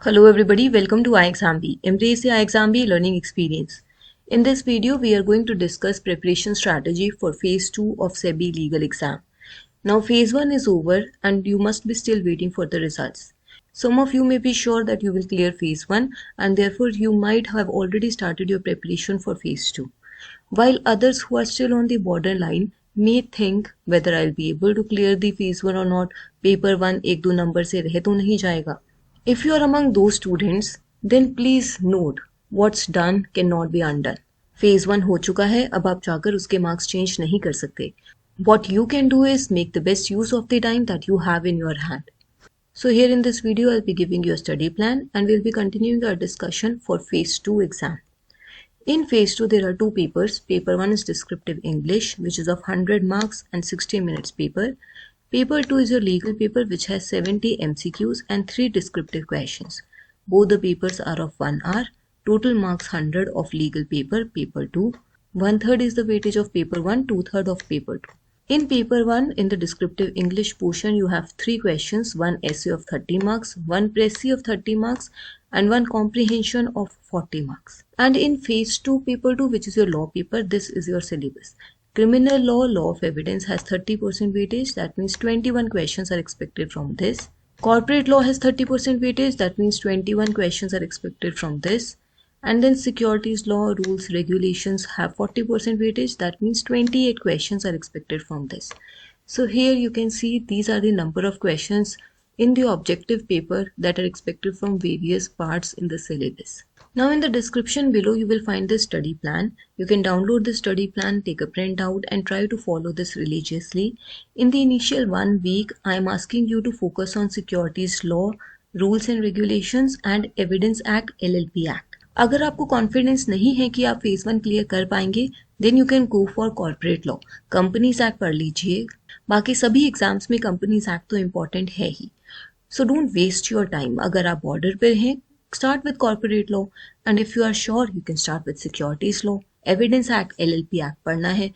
Hello everybody, welcome to iExamB. Embrace the iExamB learning experience. In this video, we are going to discuss preparation strategy for phase 2 of SEBI legal exam. Now phase 1 is over and you must be still waiting for the results. Some of you may be sure that you will clear phase 1 and therefore you might have already started your preparation for phase 2. While others who are still on the borderline may think whether I'll be able to clear the phase 1 or not, paper 1 1-2 number से रह तो नहीं जाएगा. If you are among those students, then please note what's done cannot be undone. Phase 1 हो चुका है, अब आप जाकर उसके marks change नहीं कर सकते. What you can do is make the best use of the time that you have in your hand. So here in this video, I'll be giving you a study plan and we'll be continuing our discussion for phase 2 exam. In phase 2, there are two papers. Paper 1 is descriptive English, which is of 100 marks and 60 minutes paper. Paper 2 is your legal paper which has 70 MCQs and 3 descriptive questions. Both the papers are of 1 hour. Total marks 100 of legal paper, paper 2. 1/3 is the weightage of paper 1, 2/3 of paper 2. In paper 1, in the descriptive English portion, you have 3 questions, 1 essay of 30 marks, 1 précis of 30 marks and 1 comprehension of 40 marks. And in phase 2, paper 2, which is your law paper, this is your syllabus. Criminal law, law of evidence has 30% weightage, that means 21 questions are expected from this. Corporate law has 30% weightage, that means 21 questions are expected from this. And then securities law, rules, regulations have 40% weightage, that means 28 questions are expected from this. So here you can see these are the number of questions in the objective paper that are expected from various parts in the syllabus. Now in the description below you will find this study plan. You can download the study plan, take a printout and try to follow this religiously. In the initial 1 week, I am asking you to focus on securities law, rules and regulations and Evidence Act, LLP Act. अगर आपको confidence नहीं है कि आप phase 1 clear कर पाएंगे, then you can go for corporate law. Companies act पढ़ लीजिए. बाकी सभी एग्जाम्स में कंपनीज एक्ट तो इम्पॉर्टेंट है ही. So don't waste your time. अगर आप बॉर्डर पर हैं, start with corporate law, and if you are sure, you can start with securities law. Evidence Act, LLP Act पढ़ना है.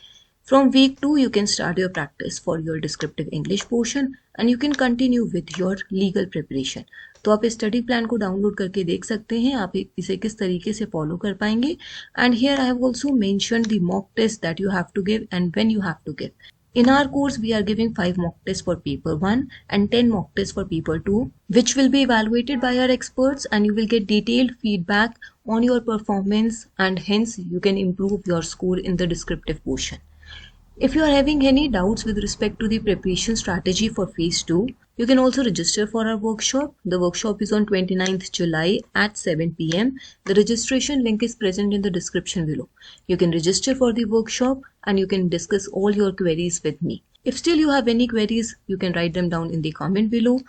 From week 2 you can start your practice for your descriptive English portion and you can continue with your legal preparation. तो आप इस study plan को download करके देख सकते हैं आप इसे किस तरीके से follow कर पाएंगे. And here I have also mentioned the mock test that you have to give and when you have to give. In our course, we are giving 5 mock tests for paper 1 and 10 mock tests for paper 2, which will be evaluated by our experts and you will get detailed feedback on your performance and hence you can improve your score in the descriptive portion. If you are having any doubts with respect to the preparation strategy for phase 2, you can also register for our workshop. The workshop is on 29th July at 7 PM. The registration link is present in the description below. You can register for the workshop and you can discuss all your queries with me. If still you have any queries, you can write them down in the comment below.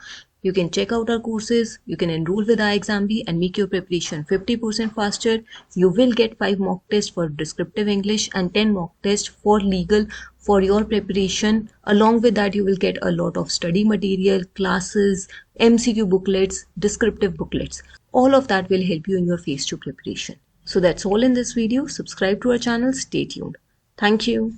You can check out our courses, you can enroll with iExamB and make your preparation 50% faster. You will get 5 mock tests for descriptive English and 10 mock tests for legal for your preparation. Along with that, you will get a lot of study material, classes, MCQ booklets, descriptive booklets. All of that will help you in your phase 2 preparation. So that's all in this video. Subscribe to our channel. Stay tuned. Thank you.